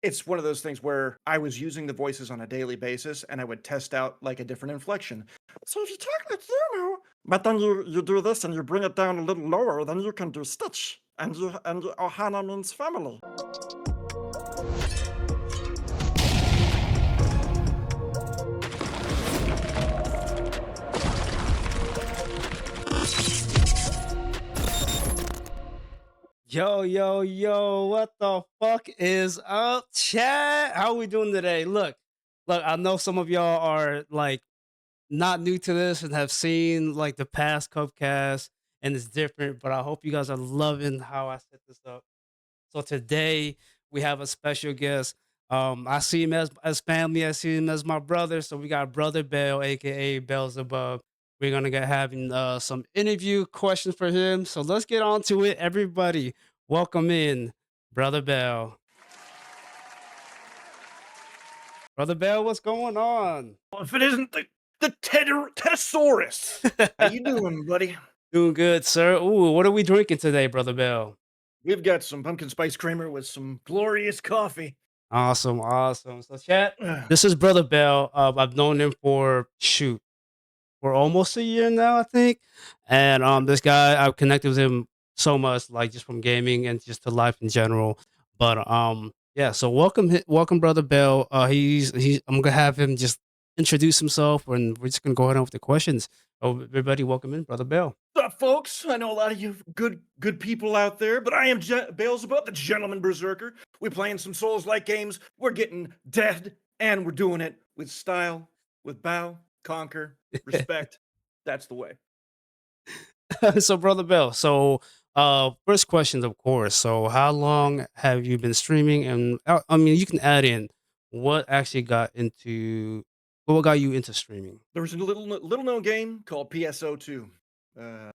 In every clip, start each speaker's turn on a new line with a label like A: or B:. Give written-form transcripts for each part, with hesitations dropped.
A: it's one of those things where I was using the voices on a daily basis, and I would test out, like, a different inflection. So if you talk like but then you do this and you bring it down a little lower, then you can do Stitch, and Ohana means family.
B: Yo, yo, yo, what the fuck is up, chat? How we doing today? Look, I know some of y'all are like not new to this and have seen like the past Cupcast and it's different, but I hope you guys are loving how I set this up. So today we have a special guest. I see him as family, I see him as my brother. So we got Brother Bael, aka Baelzeebub. We're gonna get having some interview questions for him. So let's get on to it. Everybody, welcome in Brother Bael. Brother Bael, what's going on?
A: Well, if it isn't the Tetosaurus. How you doing, buddy?
B: Doing good, sir. Ooh, what are we drinking today, Brother Bael?
A: We've got some pumpkin spice creamer with some glorious coffee.
B: Awesome, awesome. So chat,
A: Ugh.
B: this is Brother Bael. I've known him for almost a year now, I think. And this guy, I've connected with him so much, like just from gaming and just to life in general. But yeah. So welcome, brother Bell. He's. I'm gonna have him just introduce himself, and we're just gonna go ahead on with the questions. Oh, everybody, welcome in, brother Bell.
A: What's up, folks? I know a lot of you good people out there, but I am Baelzeebub, the Gentleman Berserker. We're playing some Souls-like games. We're getting dead, and we're doing it with style, with bow, conquer, respect. That's the way.
B: So, brother Bell. So, first questions, of course. So, how long have you been streaming? And I mean, you can add in what actually what got you into streaming.
A: There was a little known game called PSO2, uh,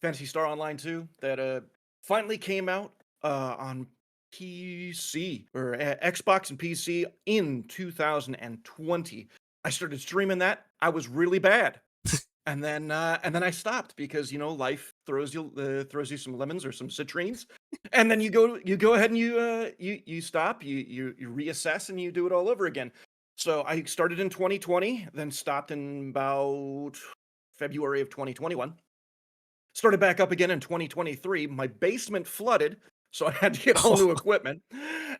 A: Fantasy Star Online 2, that finally came out on PC or Xbox and PC in 2020. I started streaming that. I was really bad. And then I stopped because life throws you some lemons or some citrines, and then you go ahead and you stop, you reassess, and you do it all over again. So I started in 2020, then stopped in about February of 2021. Started back up again in 2023. My basement flooded, so I had to get all new equipment.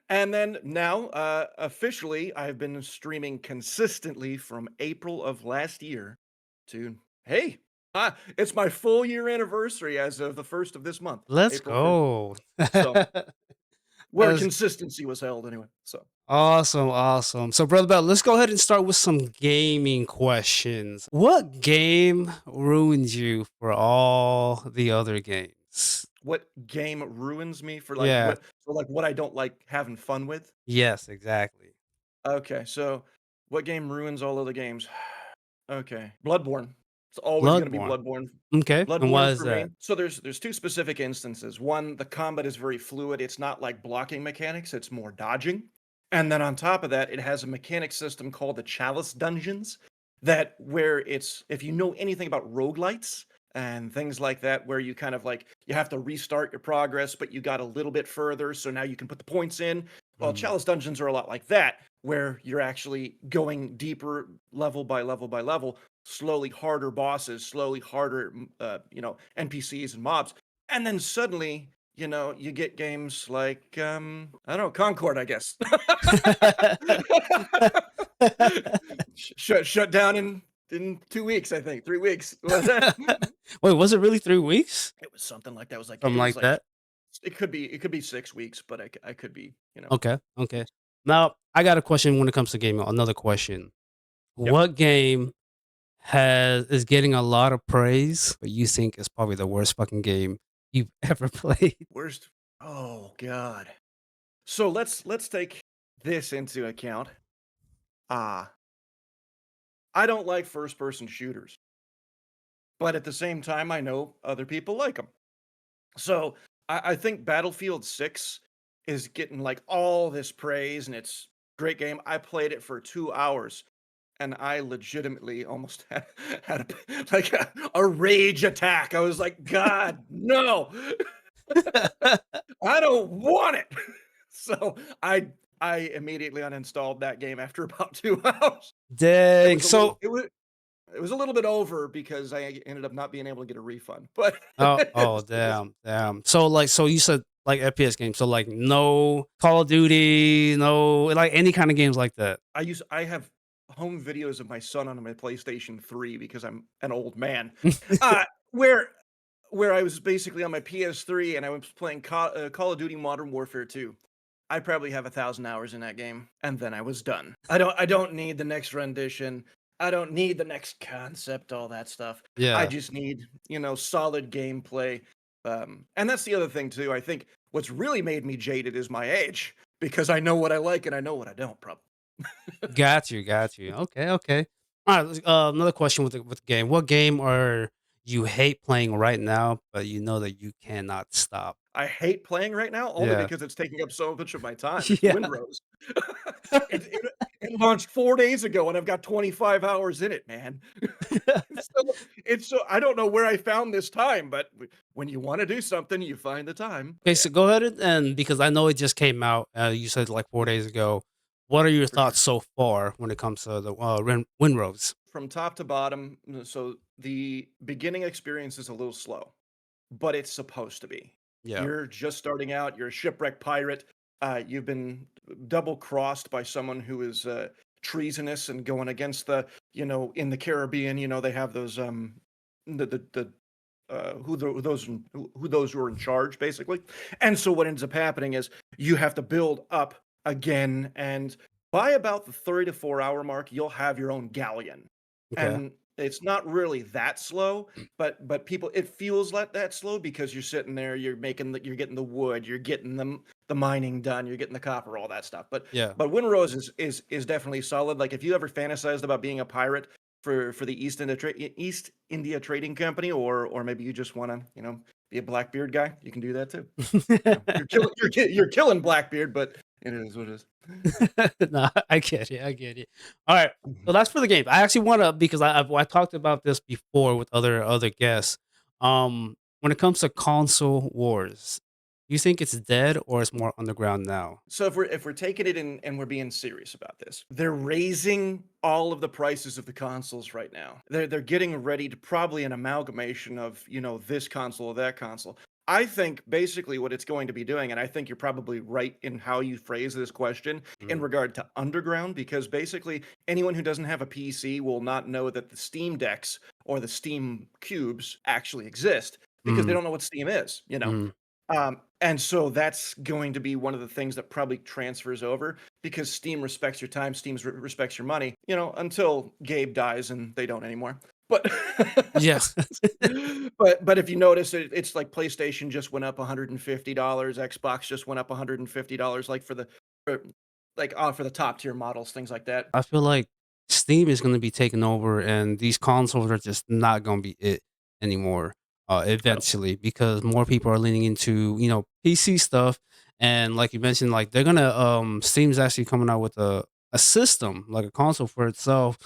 A: And then now, officially, I've been streaming consistently from April of last year to hey, it's my full year anniversary as of the first of this month,
B: Let's
A: April 1st.
B: go.
A: So where
B: That's
A: consistency was held anyway. So
B: awesome, awesome. So, brother Bell, let's go ahead and start with some gaming questions. What game ruined you for all the other games?
A: what game ruins me for
B: Yeah.
A: what I don't like having fun with?
B: Yes, exactly.
A: Okay, so what game ruins all other games? Okay, Bloodborne. It's always gonna be
B: Bloodborne.
A: Bloodborne.
B: Okay. And why
A: Bloodborne
B: is
A: for me.
B: that?
A: So there's 2 specific instances. One, the combat is very fluid. It's not like blocking mechanics, it's more dodging. And then on top of that, it has a mechanic system called the Chalice Dungeons that where it's if you know anything about roguelites and things like that, where you kind of like you have to restart your progress, but you got a little bit further, so now you can put the points in. Well,
B: Mm.
A: Chalice Dungeons are a lot like that, where you're actually going deeper level by level by level, slowly harder bosses, slowly harder, NPCs and mobs. And then suddenly, you get games like, I don't know, Concord, I guess. Shut down in 2 weeks, I think, 3 weeks. Was it?
B: Wait, was it really 3 weeks?
A: It was something like that. It was like
B: Something
A: it was
B: like
A: like
B: that?
A: it could be 6 weeks, but I could be,
B: Okay. Okay. Now, I got a question when it comes to gaming. Another question.
A: Yep.
B: What game is getting a lot of praise, but you think is probably the worst fucking game you've ever played?
A: Worst. Oh god. So let's take this into account. Ah, I don't like first person shooters, but at the same time, I know other people like them. So I think Battlefield 6 is getting like all this praise and it's a great game. I played it for 2 hours and I legitimately almost had a rage attack. I was like, God, no, I don't want it. So I immediately uninstalled that game after about 2 hours. It
B: Dang.
A: was a little
B: So,
A: it was a little bit over because I ended up not being able to get a refund, but
B: oh,
A: it was
B: damn, damn. So, like, so you said like FPS games. So, like, no Call of Duty, no like any kind of games like that.
A: I have home videos of my son on my PlayStation 3 because I'm an old man, where I was basically on my PS3 and I was playing Call of Duty Modern Warfare 2. I probably have 1,000 hours in that game, and then I was done. I don't need the next rendition. I don't need the next concept, all that stuff. I
B: Yeah.
A: just need, solid gameplay. And that's the other thing too. I think what's really made me jaded is my age because I know what I like and I know what I don't. Probably.
B: Got you, got you. Okay, okay. All right, another question with the game. What game are you hate playing right now, but you know that you cannot stop?
A: I hate playing right now only
B: Yeah.
A: because it's taking up so much of my time. It's
B: Yeah.
A: Windrose. It launched 4 days ago, and I've got 25 hours in it, man. So I don't know where I found this time, but when you wanna do something, you find the time. But
B: Okay,
A: yeah,
B: so go ahead and because I know it just came out, you said like 4 days ago. What are your
A: for sure.
B: thoughts so far when it comes to the Win
A: From top to bottom, so the beginning experience is a little slow, but it's supposed to be.
B: Yeah.
A: You're just starting out, you're a shipwrecked pirate, you've been double crossed by someone who is, treasonous and going against in the Caribbean, they have those, who those who are in charge, basically, and so what ends up happening is you have to build up again, and by about the 3 to 4 hour mark, you'll have your own galleon,
B: Okay.
A: and it's not really that slow, but people it feels like that slow because you're sitting there, you're getting the wood, you're getting the mining done, you're getting the copper, all that stuff. But
B: Yeah.
A: Windrose is definitely solid. Like if you ever fantasized about being a pirate for the East India Trading Company, or maybe you just want to be a Blackbeard guy, you can do that too. You're killing Blackbeard, but it is what it is.
B: No, I get it. I get it. All right. So
A: Mhm.
B: that's for the game. I actually want to because I talked about this before with other guests. When it comes to console wars, you think it's dead or it's more underground now?
A: So if we're taking it in and we're being serious about this, they're raising all of the prices of the consoles right now. They're getting ready to probably an amalgamation of, this console or that console. I think basically what it's going to be doing, and I think you're probably right in how you phrase this question in
B: Mm,
A: regard to underground, because basically anyone who doesn't have a PC will not know that the Steam decks or the Steam cubes actually exist because they
B: mm,
A: don't know what Steam is.
B: mm.
A: And so that's going to be one of the things that probably transfers over because Steam respects your time, Steam respects your money, until Gabe dies and they don't anymore. But
B: Yeah.
A: but if you notice it's like PlayStation just went up $150, Xbox just went up $150 like for for the top tier models, things like that.
B: I feel like Steam is gonna be taking over, and these consoles are just not gonna be it anymore,
A: Oh.
B: eventually, because more people are leaning into, PC stuff, and like you mentioned, like, they're gonna, Steam's actually coming out with a system, like a console for itself,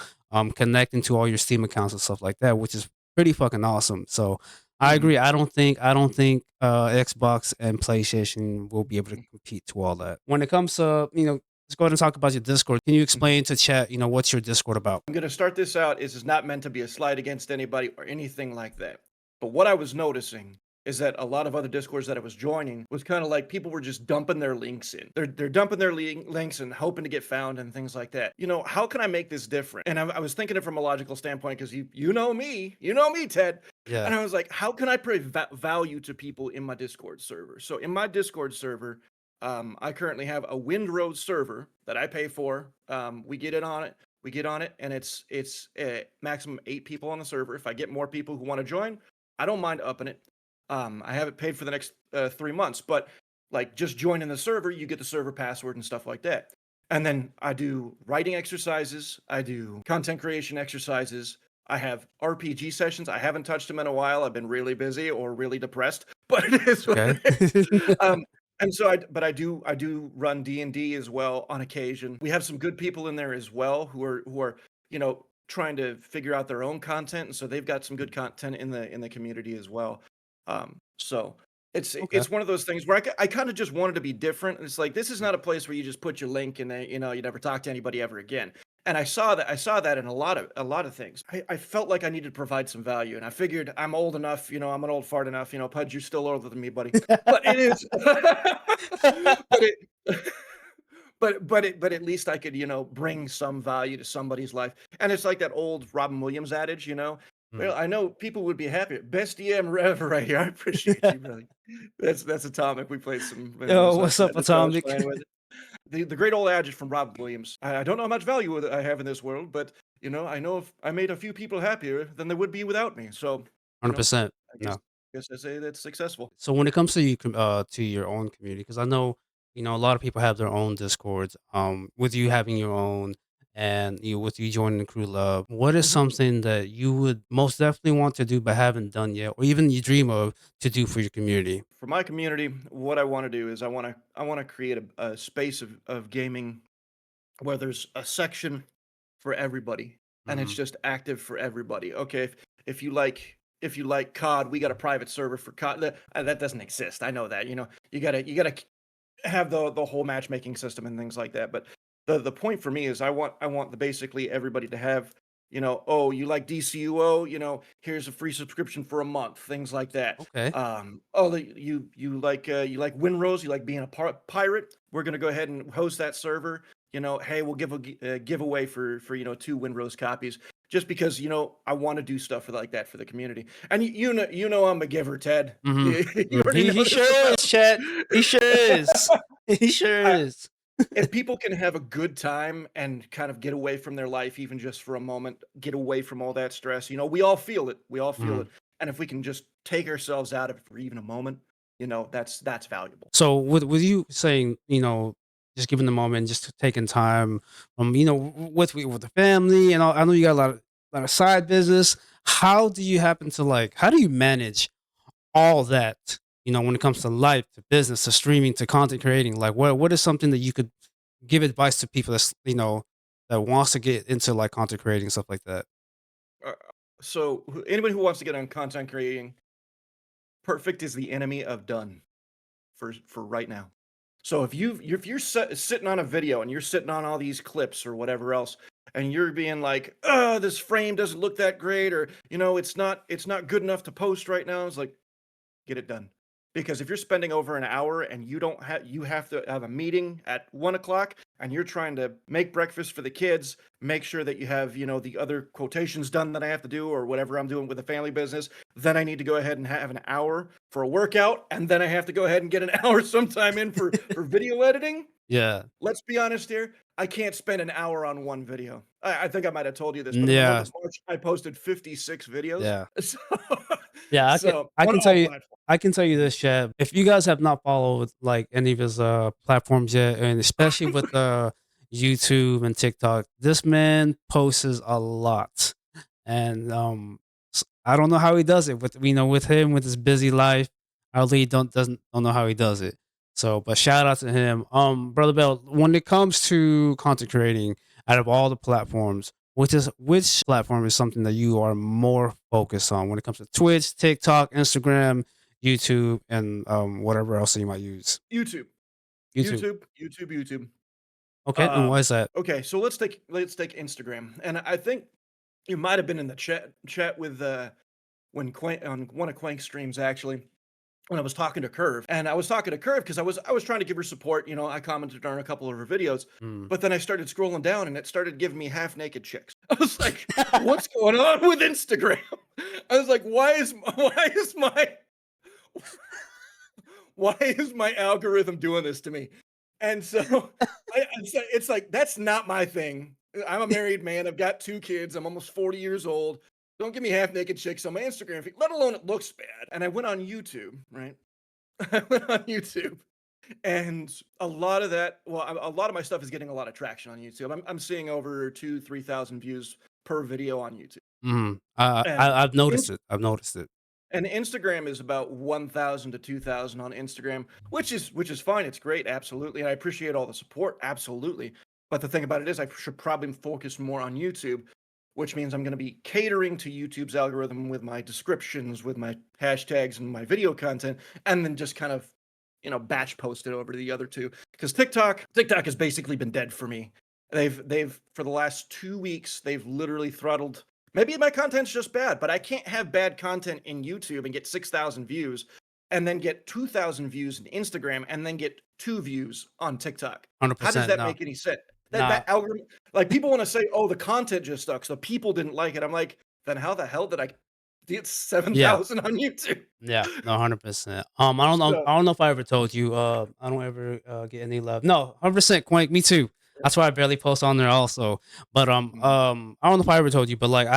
B: connecting to all your Steam accounts and stuff like that, which is pretty fucking awesome, so I
A: Mhm.
B: agree, I don't think, Xbox and PlayStation will be able to compete to all that. When it comes to, let's go ahead and talk about your Discord. Can you explain to chat, what's your Discord about?
A: I'm gonna start this out. This is not meant to be a slight against anybody or anything like that. But what I was noticing is that a lot of other discords that I was joining was kind of like people were just dumping their links in. They're dumping their links and hoping to get found and things like that. How can I make this different? And I was thinking it from a logical standpoint because you know me, Ted.
B: Yeah.
A: And I was like, how can I provide value to people in my Discord server? So in my Discord server, I currently have a Windrose server that I pay for. We get on it, and it's maximum 8 people on the server. If I get more people who want to join, I don't mind upping it. I have it paid for the next 3 months, but like just joining the server, you get the server password and stuff like that. And then I do writing exercises, I do content creation exercises, I have RPG sessions. I haven't touched them in a while. I've been really busy or really depressed, but it is what
B: Okay.
A: it is. And so I do run D&D as well on occasion. We have some good people in there as well who are, trying to figure out their own content, and so they've got some good content in the community as well. So
B: Okay.
A: it's one of those things where I kind of just wanted to be different. And it's like this is not a place where you just put your link and then you never talk to anybody ever again. And I saw that in a lot of things. I felt like I needed to provide some value, and I figured I'm old enough. I'm an old fart enough. Pudge, you're still older than me, buddy. But it is, but it, but at least I could bring some value to somebody's life. And it's like that old Robin Williams adage. Well,
B: Mm.
A: I know people would be happy. Best DM ever right here. I appreciate you, brother. That's Atomic. We played some
B: Yo,
A: so
B: what's
A: that's
B: up,
A: that's why I was
B: Atomic?
A: playing with it. The great old adage from Robin Williams. I don't know how much value I have in this world, but I know if I made a few people happier than they would be without me. So, you know,
B: 100%.
A: I guess
B: No.
A: guess I say that's successful.
B: So when it comes to you, to your own community, because I know, a lot of people have their own discords. With you having your own, and with you joining the crew love, what is
A: Mhm.
B: something that you would most definitely want to do but haven't done yet, or even you dream of to do for your community?
A: For my community, what I want to do is I want to create a space of gaming where there's a section for everybody and it's
B: Hmm.
A: just active for everybody. Okay, if you like COD, we got a private server for COD. That doesn't exist. I know that. You gotta have the whole matchmaking system and things like that. But the point for me is I want the basically everybody to have, oh, you like DCUO, here's a free subscription for a month, things like that.
B: Okay.
A: Oh, you like Winrose, you like being a pirate. We're gonna go ahead and host that server. Hey, we'll give a giveaway for 2 Winrose copies. Just because I want to do stuff like that for the community, and you know I'm a giver, Ted.
B: Hmm.
A: You already
B: He
A: know this
B: sure is,
A: about
B: Chet. He sure is. He sure
A: I
B: is.
A: if people can have a good time and kind of get away from their life, even just for a moment, get away from all that stress, we all feel it. We all feel
B: Mhm.
A: it. And if we can just take ourselves out of it for even a moment, that's valuable.
B: So with you saying, just giving the moment, just taking time, with the family, and all, I know you got a lot of side business. How do you happen to how do you manage all that? When it comes to life, to business, to streaming, to content creating, like what is something that you could give advice to people that wants to get into like content creating stuff like that?
A: Uh, so anybody who wants to get on content creating, perfect is the enemy of done for right now. So if you're sitting on a video and you're sitting on all these clips or whatever else, and you're being like, this frame doesn't look that great, or it's not good enough to post right now," it's like, get it done. Because if you're spending over an hour and you have to have a meeting at 1 o'clock and you're trying to make breakfast for the kids, make sure that you have, the other quotations done that I have to do or whatever I'm doing with the family business, then I need to go ahead and have an hour for a workout, and then I have to go ahead and get an hour sometime in for video editing.
B: Yeah.
A: Let's be honest here. I can't spend an hour on one video. I think I might have told you this, but in the month
B: Yeah.
A: of March, I posted 56 videos.
B: Yeah.
A: So,
B: Yeah, I can
A: so
B: I
A: on
B: can tell
A: all
B: you
A: platforms.
B: I can tell you this, Chad. If you guys have not followed like any of his platforms yet, and especially with YouTube and TikTok, this man posts a lot. And I don't know how he does it with him with his busy life. I really don't know how he does it. So, but shout out to him. Brother Bell, when it comes to content creating out of all the platforms, which platform is something that you are more focused on when it comes to Twitch, TikTok, Instagram, YouTube, and whatever else you might use?
A: YouTube,
B: YouTube.
A: YouTube.
B: Okay, and why
A: Um,
B: is that?
A: okay, so let's take Instagram, and I think you might have been in the chat with when Quank on one of Quank's streams actually. When I was talking to Curve, and I was talking to Curve because I was trying to give her support. I commented on a couple of her videos,
B: Mm.
A: but then I started scrolling down, and it started giving me half naked chicks. I was like, "What's going on with Instagram?" I was like, "Why is my algorithm doing this to me?" And so it's like that's not my thing. I'm a married man. I've got 2 kids. I'm almost 40 years old. Don't give me half naked chicks on my Instagram feed, let alone it looks bad. And I went on YouTube, right? I went on YouTube, and a lot of that, well, a lot of my stuff is getting a lot of traction on YouTube. I'm seeing over 3,000 views per video on YouTube,
B: Mhm.
A: and
B: I've noticed it. I've noticed it.
A: and Instagram is about 1,000 to 2,000 on Instagram, which is fine. It's great, absolutely. And I appreciate all the support, absolutely. But the thing about it is I should probably focus more on YouTube. which means I'm going to be catering to YouTube's algorithm with my descriptions, with my hashtags and my video content, and then just kind of, batch post it over to the other two. Because TikTok has basically been dead for me. They've for the last 2 weeks, they've literally throttled. Maybe my content's just bad, but I can't have bad content in YouTube and get 6,000 views, and then get 2,000 views in Instagram, and then get 2 views on TikTok. How does
B: 100%.
A: that
B: No,
A: make any sense? That
B: nah,
A: algorithm, like, people wanna say, "Oh, the content just sucks, the people didn't like it." I'm like, "Then how the hell did I get
B: yeah.
A: 7,000 on YouTube?"
B: Yeah, no, 100%.
A: So
B: I don't know if I ever told you, I don't ever, get any love. No, 100% Quake, me too. That's why I barely post on there also. But,
A: Mhm.
B: I don't know if I ever told you, but, like,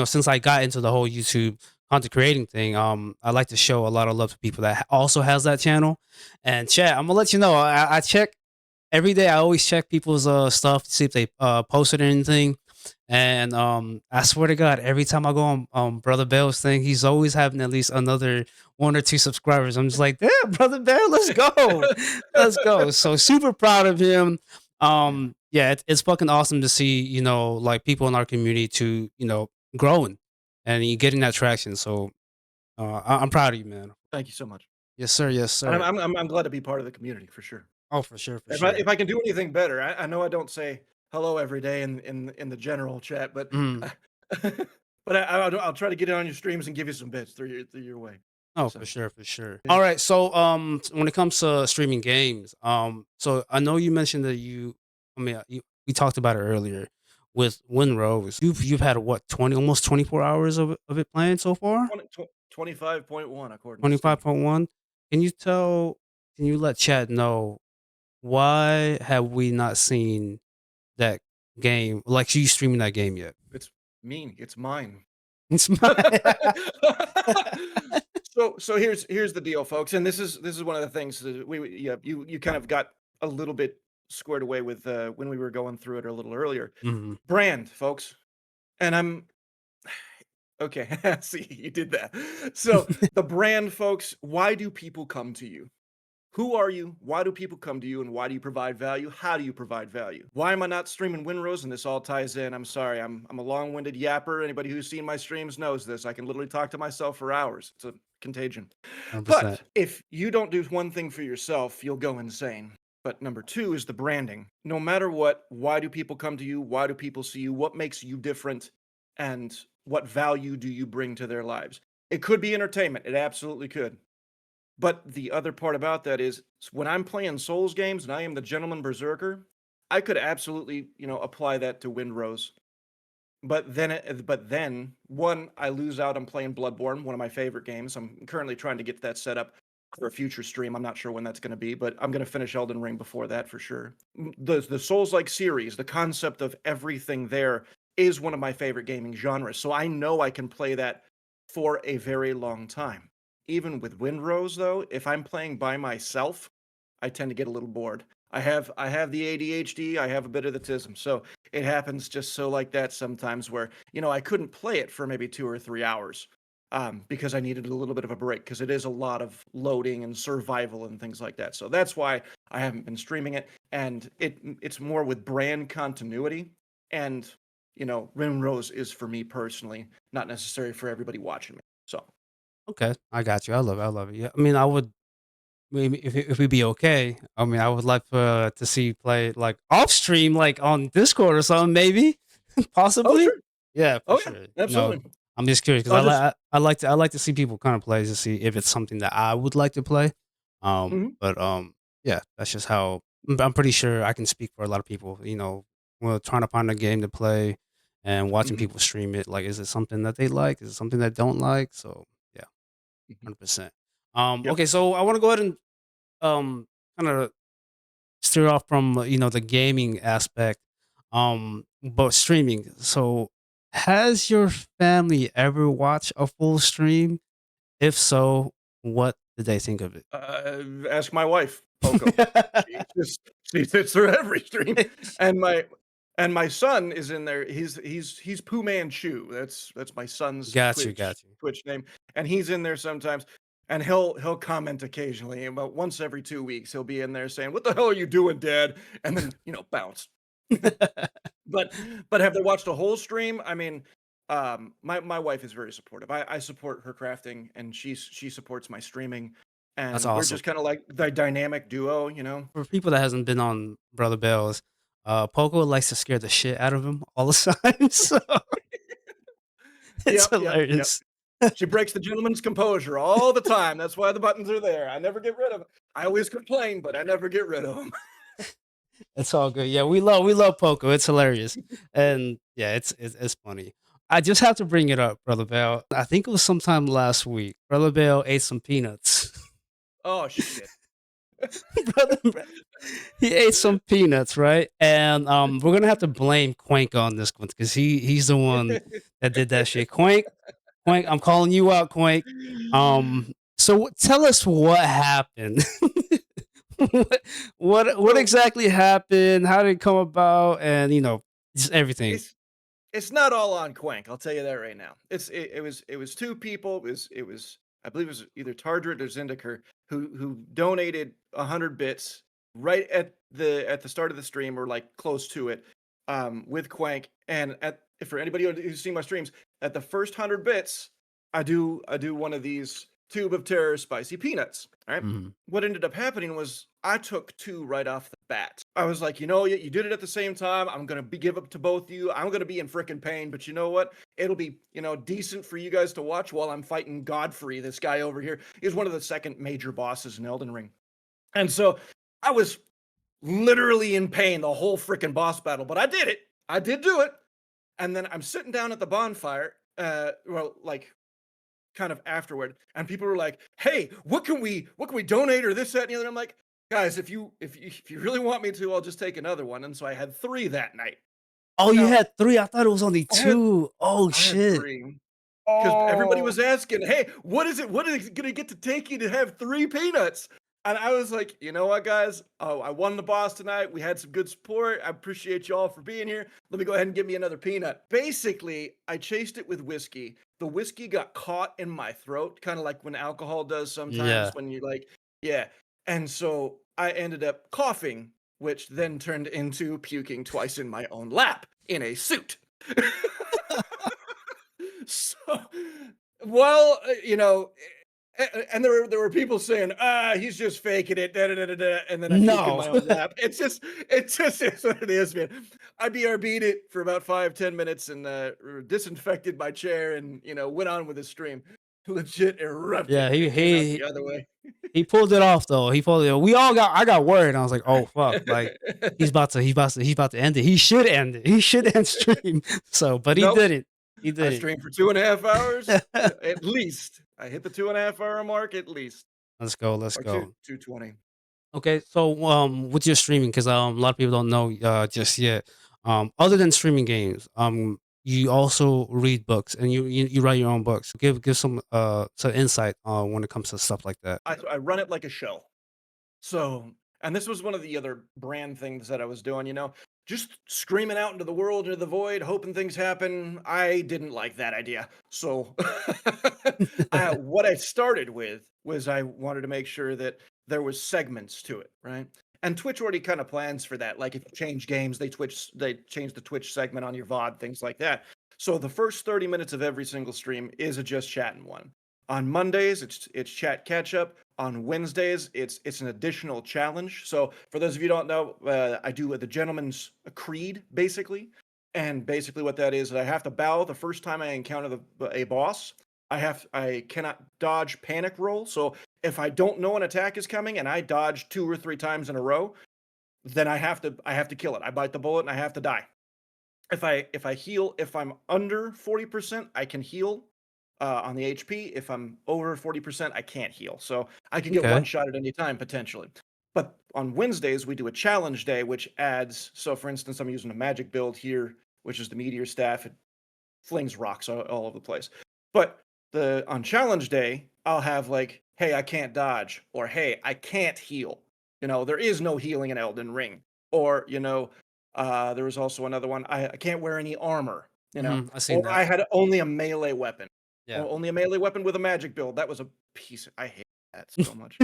B: since I got into the whole YouTube content creating thing, I like to show a lot of love to people that also has that channel. And chat, Imma let you know, I check every day. I always check people's stuff to see if they posted anything. And I swear to God, every time I go on Brother Bell's thing, he's always having at least another 1 or 2 subscribers. I'm just like, damn, Brother Bell, let's go. Let's go. So super proud of him.
A: Yeah.
B: Yeah, it's fucking awesome to see, like people in our community to, growing and you getting that traction. So I'm proud of you, man.
A: Thank you so much.
B: Yes, sir. Yes,
A: And
B: sir.
A: I'm glad to be part of the community for sure.
B: Oh, for sure, for
A: If I
B: sure.
A: if I can do anything better, I know I don't say hello every day in the general chat, but
B: Mhm.
A: I'll try to get it on your streams and give you some bits through your way.
B: Oh,
A: So,
B: for sure, for sure.
A: yeah.
B: All right, so when it comes to streaming games, so I know you mentioned that we talked about it earlier with Winrose. You've had what 20 almost 24 hours of it playing so far.
A: 25.1 according to
B: Twenty five
A: Steam.
B: point one. Can you tell? Can you let Chad know why have we not seen that game like you streaming that game yet?
A: It's mean, it's mine.
B: It's my.
A: So here's the deal, folks, and this is one of the things that yeah, you kind of got a little bit squared away with when we were going through it a little earlier.
B: Mhm.
A: Brand, folks, and I'm okay. See, you did that. So the brand, folks. Why do people come to you? Who are you? Why do people come to you? And why do you provide value? How do you provide value? Why am I not streaming Winrose? And this all ties in. I'm sorry. I'm a long-winded yapper. Anybody who's seen my streams knows this. I can literally talk to myself for hours. It's a contagion.
B: 100%.
A: But if you don't do one thing for yourself, you'll go insane. But number two is the branding. No matter what, why do people come to you? Why do people see you? What makes you different? And what value do you bring to their lives? It could be entertainment. It absolutely could. But the other part about that is when I'm playing Souls games and I am the Gentleman Berserker, I could absolutely, apply that to Windrose. But then, one, I lose out on playing Bloodborne, one of my favorite games. I'm currently trying to get that set up for a future stream. I'm not sure when that's going to be, but I'm going to finish Elden Ring before that for sure. The Souls-like series, the concept of everything there is one of my favorite gaming genres. So I know I can play that for a very long time. Even with Windrose, though, if I'm playing by myself, I tend to get a little bored. I have the ADHD, I have a bit of the tism, so it happens just so like that sometimes where, I couldn't play it for maybe 2 or 3 hours, because I needed a little bit of a break because it is a lot of loading and survival and things like that. So that's why I haven't been streaming it, and it's more with brand continuity, and, Rimrose is for me personally, not necessary for everybody watching me. So,
B: Okay, I got you. I love it. Yeah, I mean, I would. Maybe if we'd be okay, I mean, I would like to see you play like off stream, like on Discord or something, maybe,
A: oh,
B: possibly.
A: sure.
B: Yeah, for
A: Oh, yeah,
B: sure.
A: absolutely.
B: I'm just curious because
A: I'll just
B: I like to see people kind of play to see if it's something that I would like to play.
A: mhm,
B: But yeah, that's just how I'm pretty sure I can speak for a lot of people. Well, trying to find a game to play and watching
A: mhm,
B: people stream it. Like, is it something that they like? Is it something they don't like? So yeah,
A: mhm.
B: 100%.
A: Yep.
B: Okay, so I want to go ahead and kind of steer off from the gaming aspect, but streaming. So, has your family ever watched a full stream? If so, what did they think of it?
A: Ask my wife, Poco. She sits through every stream, and my son is in there. He's Pooh Manchu. That's my son's
B: Got you,
A: Twitch
B: got you.
A: Twitch name, and he's in there sometimes, and he'll comment occasionally. About once every 2 weeks, he'll be in there saying, "What the hell are you doing, Dad?" And then bounce. But but have they watched a whole stream? I mean, my wife is very supportive. I support her crafting, and she supports my streaming,
B: That's
A: and we're
B: awesome.
A: just kinda like the dynamic duo, you know?
B: For people that hasn't been on Brother Bells, Poco likes to scare the shit out of him all the time, so it's
A: Yep, yep, yep.
B: hilarious.
A: She breaks the gentleman's composure all the time. That's why the buttons are there. I never get rid of 'em. I always complain, but I never get rid of them.
B: It's all good. Yeah, we love Poco. It's hilarious, and yeah, it's funny. I just have to bring it up, Brother Bell. I think it was sometime last week. Brother Bell ate some peanuts.
A: Oh, shit.
B: Brother Bell, he ate some peanuts, right? And we're gonna have to blame Quank on this one because he's the one that did that shit. Quank, I'm calling you out, Quank. So tell us what happened. what what
A: So,
B: exactly happened? How did it come about? And just everything.
A: it's it's not all on Quank, I'll tell you that right now. It was 2 people, it was I believe it was either Tardrit or Zendikar who donated 100 bits right at the start of the stream or, like, close to it, with Quank, and for anybody who's seen my streams, at the first 100 bits, I do one of these Tube of Terror spicy peanuts, alright?
B: Mhm.
A: What ended up happening was I took 2 right off the bat. I was like, "You know, you did it at the same time. I'm gonna give up to both of you. I'm gonna be in frickin' pain, but you know what? It'll be, decent for you guys to watch while I'm fighting Godfrey, this guy over here." He's one of the second major bosses in Elden Ring. And so I was literally in pain the whole frickin' boss battle, but I did it. I did do it. And then I'm sitting down at the bonfire, well, like kind of afterward, and people were like, "Hey, what can we donate or this, that, and the other?" I'm like, "Guys, if you really want me to, I'll just take another one." And so I had 3 that night.
B: Oh, you
A: Now,
B: had 3? I thought it was only
A: I had
B: 2. Oh,
A: I had
B: shit.
A: 3 because everybody
B: Oh.
A: was asking, "Hey, what is it gonna get to take you to have 3 peanuts?" And I was like, "You know what, guys? Oh, I won the boss tonight. We had some good support. I appreciate y'all for being here. Let me go ahead and give me another peanut." Basically, I chased it with whiskey. The whiskey got caught in my throat, kinda like when alcohol does
B: Yeah.
A: sometimes when you like yeah, and so I ended up coughing, which then turned into puking twice in my own lap in a suit. So, well, and there were people saying, "Ah, he's just faking it, da da da da da," and then I puke in
B: No.
A: my own lap. It just is what it is, man. I BRB'd it for about 5-10 minutes and disinfected my chair and went on with the stream. Legit
B: Yeah,
A: erupted.
B: he
A: It came out
B: he
A: the other way.
B: he pulled it off, though. He pulled it off. I got worried. I was like, "Oh, fuck." Like, he's about to end it. He should end it. He should end stream. So, but he
A: Nope.
B: didn't. He
A: I
B: didn't.
A: streamed for 2.5 hours at least. I hit the 2.5 hour mark at least,
B: Let's go. Let's
A: or two
B: go.
A: 2:20.
B: Okay, so with your streaming, because a lot of people don't know just yet. Other than streaming games, you also read books and you write your own books. Give some insight when it comes to stuff like that.
A: I run it like a show. So, and this was one of the other brand things that I was doing, just screaming out into the world, into the void, hoping things happen. I didn't like that idea. So, what I started with was I wanted to make sure that there was segments to it, right? And Twitch already kind of plans for that. Like if you change games, they change the Twitch segment on your VOD, things like that. So the first 30 minutes of every single stream is a just chatting one. On Mondays, it's chat catch up. On Wednesdays, it's an additional challenge. So for those of you who don't know, I do the Gentleman's Creed basically, and basically what that is I have to bow the first time I encounter a boss. I cannot dodge panic roll. So if I don't know an attack is coming and I dodge 2 or 3 times in a row, then I have to kill it. I bite the bullet and I have to die. If I heal, if I'm under 40%, I can heal on the HP. If I'm over 40%, I can't heal. So I can get one
B: Okay.
A: shot at any time potentially. But on Wednesdays, we do a challenge day, which adds. So, for instance, I'm using a magic build here, which is the meteor staff. It flings rocks all over the place. But the on challenge day, I'll have like, "Hey, I can't dodge," or "Hey, I can't heal." There is no healing in Elden Ring. Or there was also another one. I can't wear any armor.
B: I seen
A: Or
B: that.
A: I had only a melee weapon.
B: Yeah.
A: Or only a melee weapon with a magic build. That was a piece I hate that so much.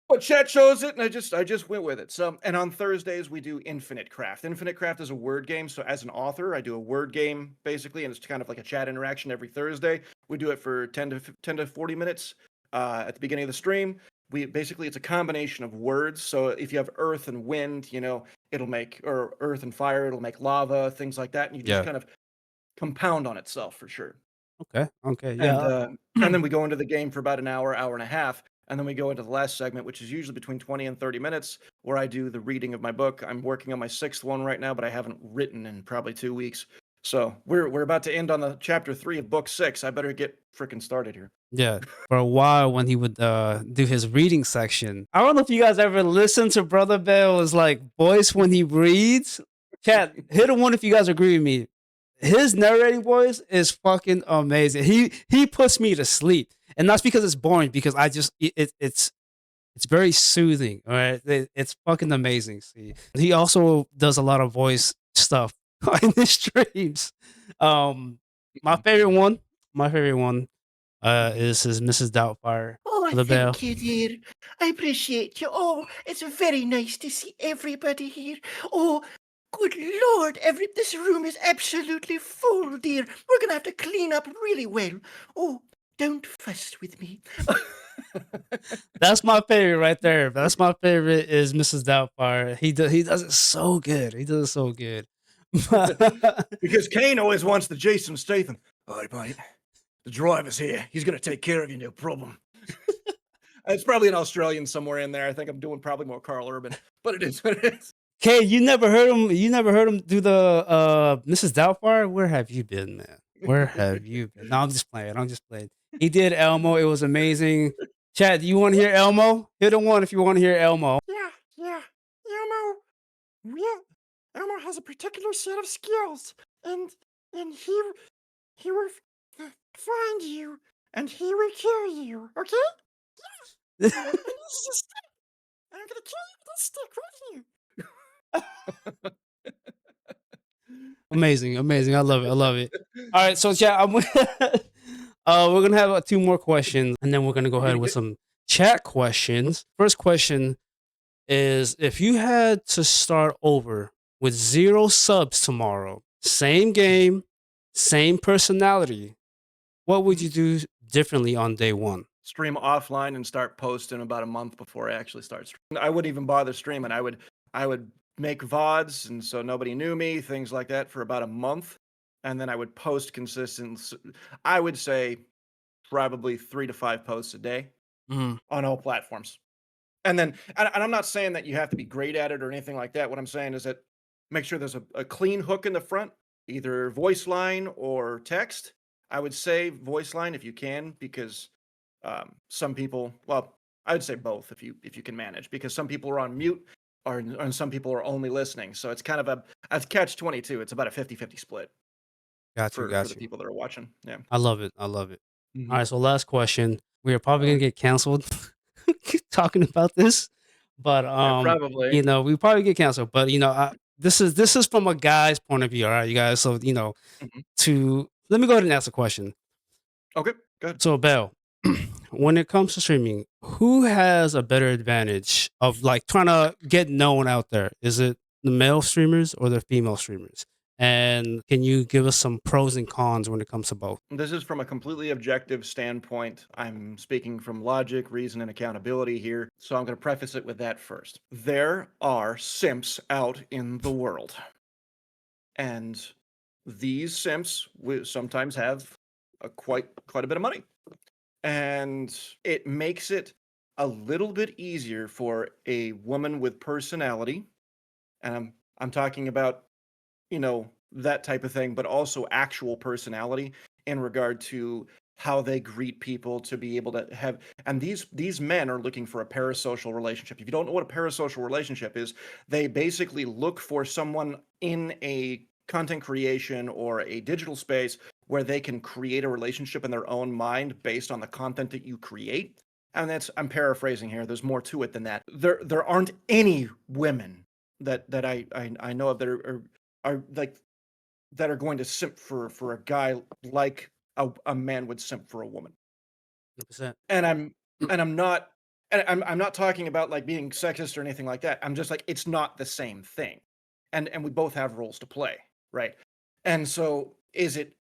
A: But know, chat shows it, and I just went with it. So, and on Thursdays we do Infinite Craft. Infinite Craft is a word game. So, as an author, I do a word game basically, and it's kind of like a chat interaction every Thursday. We do it for 10 to 40 minutes at the beginning of the stream. We basically it's a combination of words. So, if you have earth and wind, it'll make or earth and fire, it'll make lava, things like that, and you just
B: Yeah.
A: kind of compound on itself for sure.
B: Okay. Okay.
A: And,
B: Yeah.
A: uh, and then we go into the game for about an hour, hour and a half, and then we go into the last segment, which is usually between 20 and 30 minutes, where I do the reading of my book. I'm working on my 6th one right now, but I haven't written in probably 2 weeks. So, we're about to end on the chapter 3 of book 6. I better get freaking started here.
B: Yeah. For a while when he would do his reading section. I don't know if you guys ever listen to Brother Bell's like voice when he reads. Chat, hit a one if you guys agree with me. His narrating voice is fucking amazing. He puts me to sleep. And that's because it's boring, because I just it's very soothing. All right. It's fucking amazing. See. He also does a lot of voice stuff in his streams. Um my favorite one is his Mrs. Doubtfire
C: Oh,
B: for the bell.
C: thank you, dear. I appreciate you. Oh, it's very nice to see everybody here. Oh, good Lord, this room is absolutely full, dear. We're gonna have to clean up really well. Oh, don't fuss with me.
B: That's my favorite right there. That's my favorite is Mrs. Doubtfire. He does it so good. He does it so good.
A: Because Kane always wants the Jason Statham. All right, mate. The driver's here. He's going to take care of you, no problem. It's probably an Australian somewhere in there. I think I'm doing probably more Carl Urban, but it is what it is.
B: Kay, you never heard him. You never heard him do the Mrs. Doubtfire. Where have you been, man? Where have you been? No, I'm just playing. I'm just playing. He did Elmo. It was amazing. Chad, do you want to hear Elmo? Hit a one if you want to hear Elmo.
C: Yeah. Elmo has a particular set of skills, and he will find you, and he will kill you. Okay? And he's just I'm gonna kill you with this stick right here.
B: Amazing, amazing. I love it. I love it. All right, so chat. We're gonna have two more questions, and then we're gonna go ahead with some chat questions. First question is: if you had to start over with 0 subs tomorrow, same game, same personality, what would you do differently on day one?
A: Stream offline and start posting about a month before I actually start streaming. I wouldn't even bother streaming. I would make VODs, and so nobody knew me, things like that, for about a month, and then I would post consistent. I would say probably 3 to 5 posts a day
B: Mhm.
A: on all platforms. And I'm not saying that you have to be great at it or anything like that. What I'm saying is that make sure there's a clean hook in the front, either voice line or text. I would say voice line if you can, because some people, well, I would say both if you can manage, because some people are on mute or and some people are only listening. So it's kind of a catch 22. It's about a 50-50 split
B: Got you,
A: for
B: got
A: the
B: you.
A: people that are watching. Yeah.
B: I love it. I love it. All
A: Mhm.
B: right, so last question. We are probably gonna
A: Oh,
B: get canceled talking about this, but
A: yeah, probably.
B: we probably get canceled. But this is from a guy's point of view. All right, you guys. So
A: Mhm.
B: to let me go ahead and ask a question.
A: Okay, good.
B: So Bell, when it comes to streaming, who has a better advantage of like trying to get known out there? Is it the male streamers or the female streamers? And can you give us some pros and cons when it comes to both?
A: This is from a completely objective standpoint. I'm speaking from logic, reason, and accountability here. So I'm going to preface it with that first. There are simps out in the world. And these simps sometimes have quite a bit of money. And it makes it a little bit easier for a woman with personality. And I'm talking about that type of thing, but also actual personality in regard to how they greet people, to be able to have. And these men are looking for a parasocial relationship. If you don't know what a parasocial relationship is, they basically look for someone in a content creation or a digital space where they can create a relationship in their own mind based on the content that you create. And I'm paraphrasing here. There's more to it than that. There aren't any women that I know of that are like that are going to simp for a guy like a man would simp for a woman.
B: 100%.
A: And I'm not And I'm not talking about like being sexist or anything like that. I'm just like it's not the same thing, and we both have roles to play, right? And so is it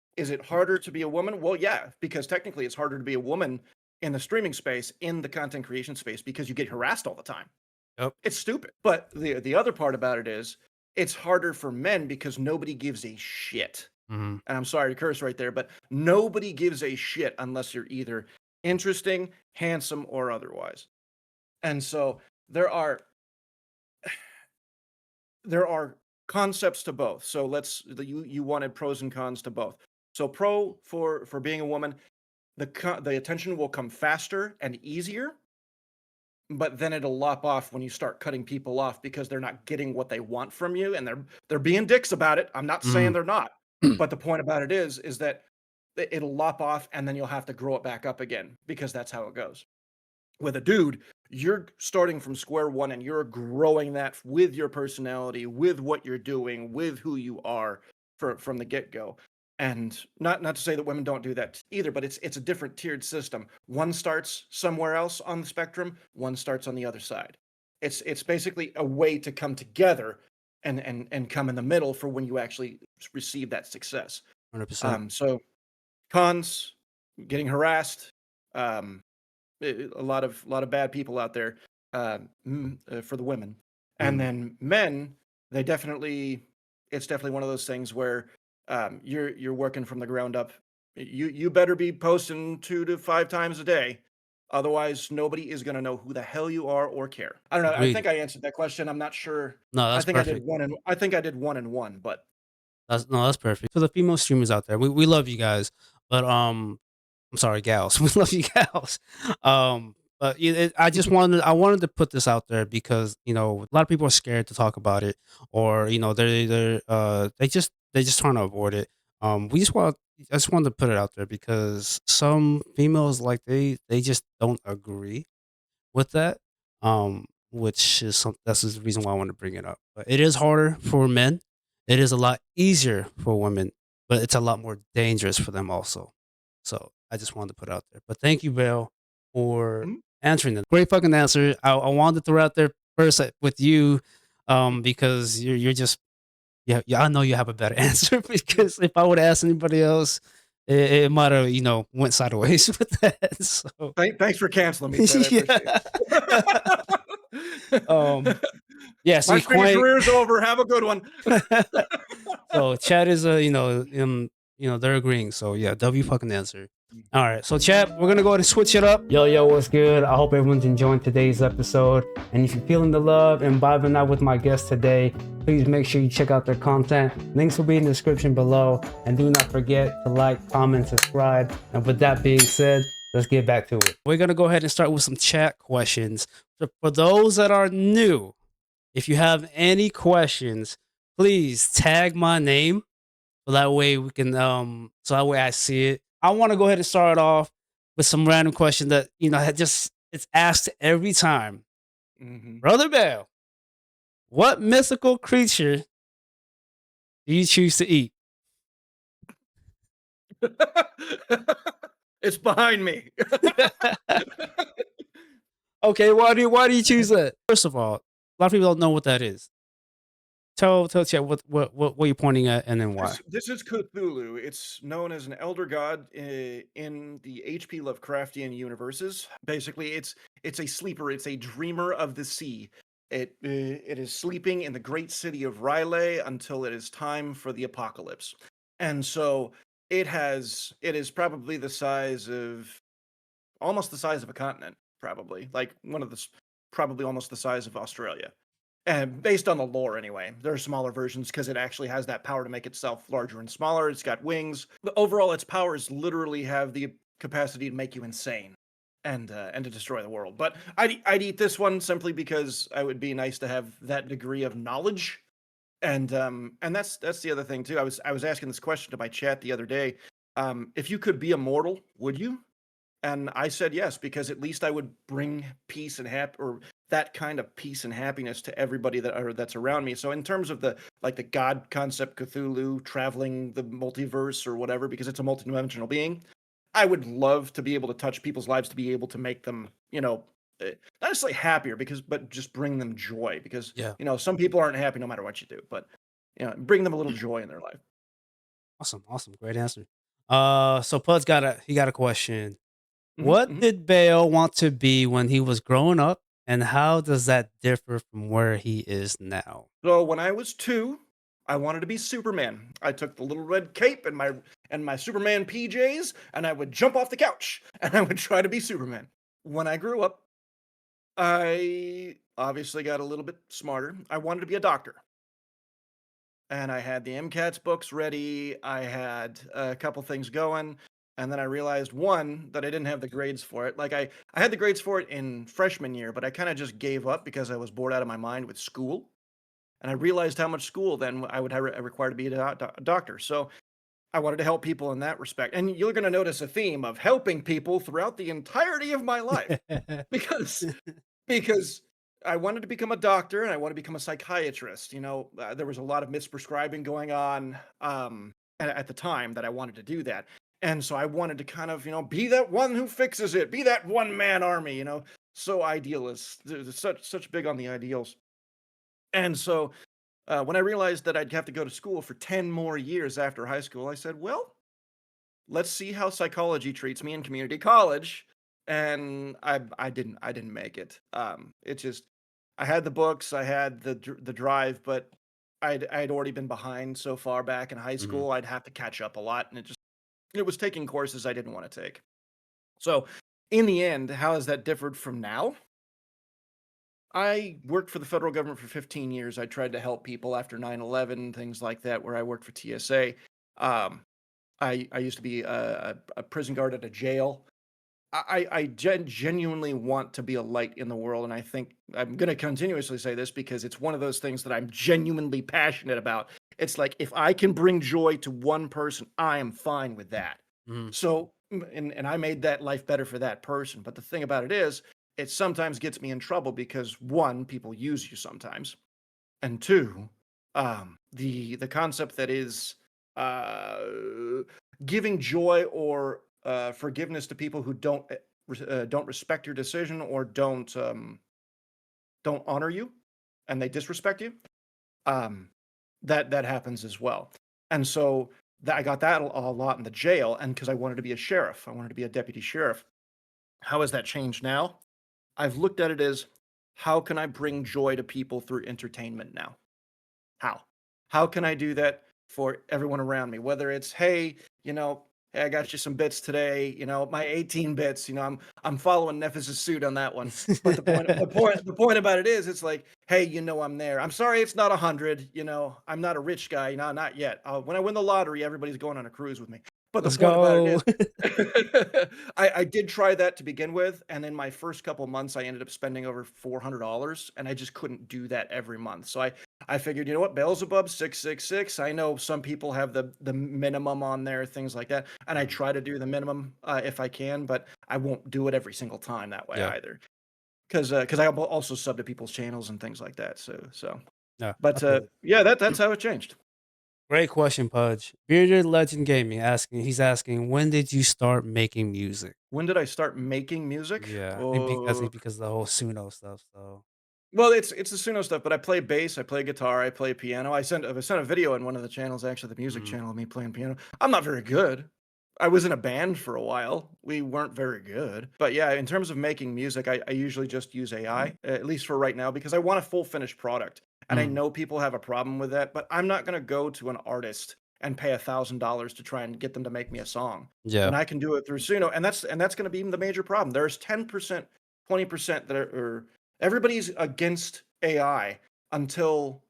A: harder to be a woman? Well, yeah, because technically it's harder to be a woman in the streaming space, in the content creation space, because you get harassed all the time.
B: Yep.
A: It's stupid. But the other part about it is it's harder for men because nobody gives a shit.
B: Mhm.
A: And I'm sorry to curse right there, but nobody gives a shit unless you're either interesting, handsome, or otherwise. And so there are there are concepts to both. So you wanted pros and cons to both. So pro for being a woman, the attention will come faster and easier, but then it'll lop off when you start cutting people off because they're not getting what they want from you, and they're being dicks about it. I'm not saying
B: Mhm.
A: they're not, but the point about it is that it'll lop off and then you'll have to grow it back up again because that's how it goes. With a dude, you're starting from square one and you're growing that with your personality, with what you're doing, with who you are from the get-go. And not to say that women don't do that either, but it's a different tiered system. One starts somewhere else on the spectrum, one starts on the other side. It's basically a way to come together and come in the middle for when you actually receive that success.
B: 100%.
A: So cons, getting harassed, um, a lot of bad people out there for the women, and
B: Mhm.
A: then men, they definitely it's definitely one of those things where you're working from the ground up. You better be posting 2 to 5 times a day, otherwise nobody is going to know who the hell you are or care. I don't know. I
B: Agreed.
A: think I answered that question. I'm not sure.
B: No,
A: I
B: that's
A: think I did
B: perfect.
A: one and I think I did 1 and 1, but
B: That's no, that's perfect. For the female streamers out there, we love you guys, but I'm sorry, gals. We love you, gals. But I wanted to put this out there because a lot of people are scared to talk about it, or they just trying to avoid it. I just wanted to put it out there because some females like they just don't agree with that. Which is that's the reason why I want to bring it up. But it is harder for men. It is a lot easier for women, but it's a lot more dangerous for them also. So I just wanted to put it out there. But thank you, Bill, for
A: Mhm.
B: answering that. Great fucking answer. I wanted to throw out there first with you, because you're just yeah. I know you have a better answer because if I would ask anybody else, it might have went sideways with that. So
A: Thanks for canceling me, Ted. I appreciate
B: yeah.
A: it.
B: Yeah, so
A: My
B: you're
A: streaming
B: quite
A: career's over. Have a good one.
B: so chat is they're agreeing. So yeah, W fucking answer.
A: Mm.
B: All right, so chat, we're gonna go ahead and switch it up. Yo, what's good? I hope everyone's enjoying today's episode. And if you're feeling the love and vibing out with my guest today, please make sure you check out their content. Links will be in the description below. And do not forget to like, comment, subscribe. And with that being said, let's get back to it. We're gonna go ahead and start with some chat questions. For those that are new, if you have any questions, please tag my name so that way we can so that way I see it. I want to go ahead and start off with some random question that it's asked every time.
A: Mhm.
B: Brother Bell, what mythical creature do you choose to eat?
A: It's behind me.
B: Okay, why do you choose that? First of all, a lot of people don't know what that is. Tell chat what you're pointing at and then why.
A: This is Cthulhu. It's known as an elder god in the H.P. Lovecraftian universes. Basically, it's a sleeper. It's a dreamer of the sea. It is sleeping in the great city of R'lyeh until it is time for the apocalypse. And so it is probably the size of almost the size of a continent, probably like probably almost the size of Australia. And based on the lore, anyway, there are smaller versions because it actually has that power to make itself larger and smaller. It's got wings, but overall, its powers literally have the capacity to make you insane and to destroy the world. But I'd eat this one simply because it would be nice to have that degree of knowledge. And that's the other thing too. I was asking this question to my chat the other day. If you could be immortal, would you? And I said yes, because at least I would bring peace and or that kind of peace and happiness to everybody that's around me. So in terms of the God concept, Cthulhu, traveling the multiverse or whatever, because it's a multidimensional being, I would love to be able to touch people's lives, to be able to make them, not necessarily happier but just bring them joy because,
B: Yeah.
A: some people aren't happy no matter what you do, but, bring them a little joy in their life.
B: Awesome. Awesome. Great answer. So Pud's got a question.
A: Mhm,
B: What
A: mhm.
B: did Bale want to be when he was growing up, and how does that differ from where he is now?
A: So when I was 2, I wanted to be Superman. I took the little red cape and my Superman PJs, and I would jump off the couch, and I would try to be Superman. When I grew up, I obviously got a little bit smarter. I wanted to be a doctor. And I had the MCATs books ready. I had a couple things going, and then I realized one that I didn't have the grades for it. Like I had the grades for it in freshman year, but I kind of just gave up because I was bored out of my mind with school. And I realized how much school then I would have required to be a doctor. So I wanted to help people in that respect. And you're going to notice a theme of helping people throughout the entirety of my life because because I wanted to become a doctor and I want to become a psychiatrist. There was a lot of misprescribing going on at the time that I wanted to do that. And so I wanted to kind of, be that one who fixes it, be that one man army, so idealist, such big on the ideals. And so when I realized that I'd have to go to school for 10 more years after high school, I said, well, let's see how psychology treats me in community college. And I didn't make it. It just I had the books, I had the drive, but I'd already been behind so far back in high
B: Mhm.
A: school. I'd have to catch up a lot, and it was taking courses I didn't want to take. So in the end, how has that differed from now? I worked for the federal government for 15 years. I tried to help people after 9/11, things like that, where I worked for TSA. Um, I used to be a prison guard at a jail. I genuinely want to be a light in the world, and I think I'm going to continuously say this because it's one of those things that I'm genuinely passionate about. It's like if I can bring joy to one person, I am fine with that.
B: Mhm.
A: So, and I made that life better for that person. But the thing about it is, it sometimes gets me in trouble because one, people use you sometimes, and two, the concept that is uh, giving joy or forgiveness to people who don't respect your decision or don't honor you, and they disrespect you. Um, that happens as well, and so I got that a lot in the jail, and because I wanted to be a sheriff, I wanted to be a deputy sheriff. How has that changed now? I've looked at it as how can I bring joy to people through entertainment now? How? How can I do that for everyone around me? Whether it's, hey, hey, I got you some bits today, my 18 bits, I'm following Nephis' suit on that one. But the point about it is it's like, hey, I'm there. I'm sorry it's not 100, I'm not a rich guy, not yet. When I win the lottery, everybody's going on a cruise with me. But the
B: Let's
A: point about it
B: go.
A: is I did try that to begin with, and in my first couple months, I ended up spending over $400, and I just couldn't do that every month. So I figured, you know what, Baelzeebub 666. I know some people have the minimum on there, things like that, and I
B: Mhm.
A: try to do the minimum if I can, but I won't do it every single time that way
B: Yeah.
A: either, because I also sub to people's channels and things like that. So,
B: Yeah. I
A: but
B: feel it.
A: yeah, that's how it changed.
B: Great question, Pudge. Bearded Legend Gaming he's asking, when did you start making music?
A: When did I start making music?
B: Yeah, I
A: Oh,
B: think because of the whole Suno stuff. So
A: well, it's the Suno stuff, but I play bass, I play guitar, I play piano. I sent a video in one of the channels, actually, the music
B: mhm.
A: channel of me playing piano. I'm not very good. I was in a band for a while. We weren't very good. But yeah, in terms of making music, I usually just use AI, at least for right now, because I want a full finished product. And I
B: Mm,
A: know people have a problem with that, but I'm not going to go to an artist and pay $1,000 to try and get them to make me a song
B: yeah,
A: when I can do it through Suno. And that's going to be the major problem. There's 10%, 20% that are everybody's against AI until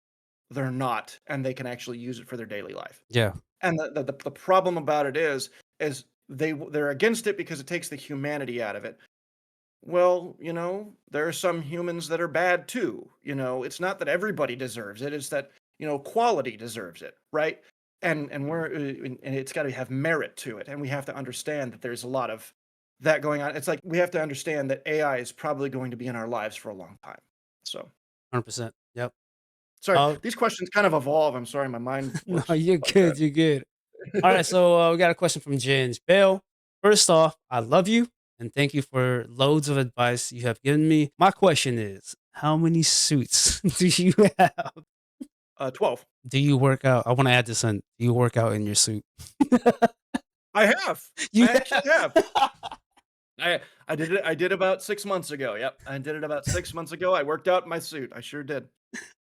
A: they're not, and they can actually use it for their daily life.
B: yeah,
A: And the problem about it is they're against it because it takes the humanity out of it. Well, there are some humans that are bad too. It's not that everybody deserves it, it's that, quality deserves it, right? And it's got to have merit to it. And we have to understand that there's a lot of that going on. It's like we have to understand that AI is probably going to be in our lives for a long time. So,
B: 100%. Yep.
A: sorry,
B: Oh,
A: these questions kind of evolve. I'm sorry, my mind
B: no,
A: works
B: you're
A: like that.
B: good. You're good. All right, so we got a question from Jins. Bill, first off, I love you. and thank you for loads of advice you have given me. My question is, how many suits do you have?
A: 12.
B: Do you work out? I want to add this in. Do you work out in your suit?
A: I have.
B: You
A: I actually have.
B: have.
A: I did it. I did about 6 months ago. Yep, I did it about 6 months ago. I worked out in my suit. I sure did.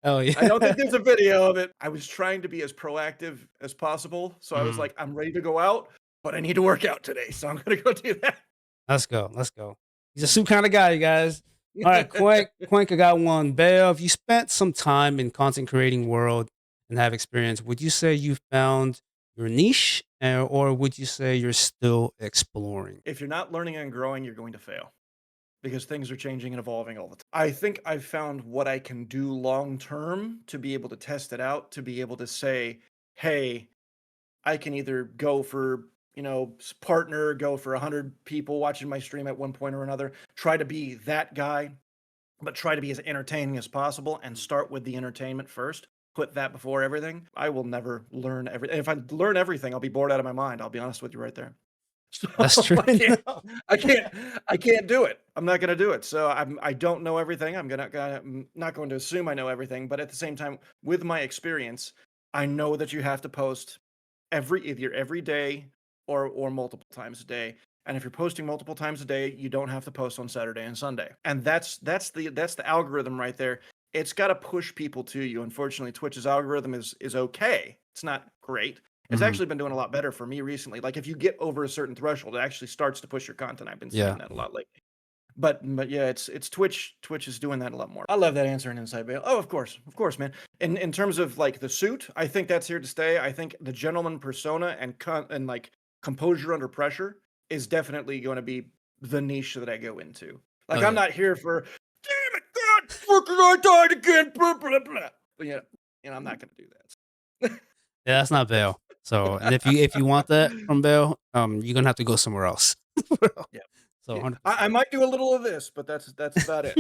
B: Oh
A: I don't think
B: yeah.
A: there's a video of it. I was trying to be as proactive as possible, so I was
B: Mm,
A: like, I'm ready to go out, but I need to work out today, so I'm gonna go do that.
B: let's go. Let's go. He's a suit kind of guy, you guys. All right, Quink, I got one. Bael, if you spent some time in content creating world and have experience, would you say you found your niche, or would you say you're still exploring?
A: If you're not learning and growing, you're going to fail because things are changing and evolving all the time. I think I've found what I can do long term to be able to test it out, to be able to say, hey, I can either go for, partner, go for 100 people watching my stream at one point or another, try to be that guy, but try to be as entertaining as possible and start with the entertainment first. Put that before everything. I will never learn everything. If I learn everything, I'll be bored out of my mind. I'll be honest with you right there. So
B: That's true.
A: I can't, I can't, I can't do it. I'm not going to do it. So I don't know everything. I'm not going to assume I know everything. But at the same time, with my experience, I know that you have to post either every day or multiple times a day. And if you're posting multiple times a day, you don't have to post on Saturday and Sunday. And that's the algorithm right there. It's got to push people to you. Unfortunately, Twitch's algorithm is okay. It's not great. It's
B: Mhm.
A: actually been doing a lot better for me recently. Like if you get over a certain threshold, it actually starts to push your content. I've been seeing
B: Yeah.
A: that a lot lately. But yeah, it's Twitch. Twitch is doing that a lot more. I love that answer in Inside Bail. Oh, of course, man. In terms of like the suit, I think that's here to stay. I think the gentleman persona and like composure under pressure is definitely going to be the niche that I go into. Like
B: Oh
A: I'm
B: yeah.
A: not here for damn it, God, fucking I died again, blah blah blah. But I'm not going to do that.
B: Yeah, that's not Bael. So, and if you want that from Bael, you're gonna have to go somewhere else.
A: Yeah,
B: So,
A: yeah. I
B: 100%.
A: might do a little of this, but that's about it.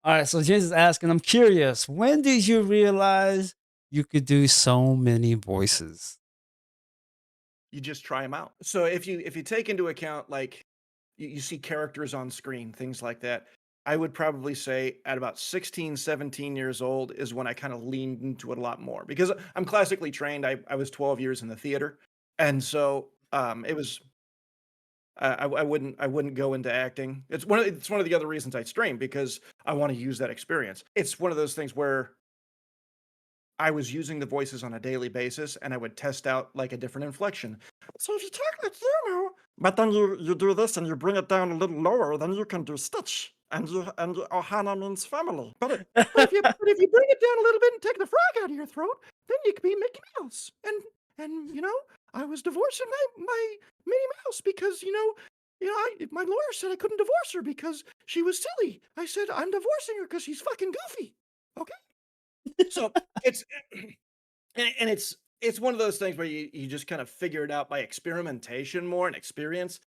B: All right. So James is asking, I'm curious, when did you realize you could do so many voices?
A: You just try them out. So if you take into account like you see characters on screen, things like that, I would probably say at about 16, 17 years old is when I kind of leaned into it a lot more because I'm classically trained. I was 12 years in the theater, and so it was I wouldn't go into acting. It's one of the other reasons I stream because I want to use that experience. It's one of those things where I was using the voices on a daily basis, and I would test out like a different inflection. So if you talk like but then you do this and you bring it down a little lower, then you can do Stitch, and Ohana means family. But if you bring it down a little bit and take the frog out of your throat, then you can be Mickey Mouse. And I was divorcing my Minnie Mouse because my lawyer said I couldn't divorce her because she was silly. I said I'm divorcing her because she's fucking goofy. Okay. So it's and it's one of those things where you just kind of figure it out by experimentation more and experience.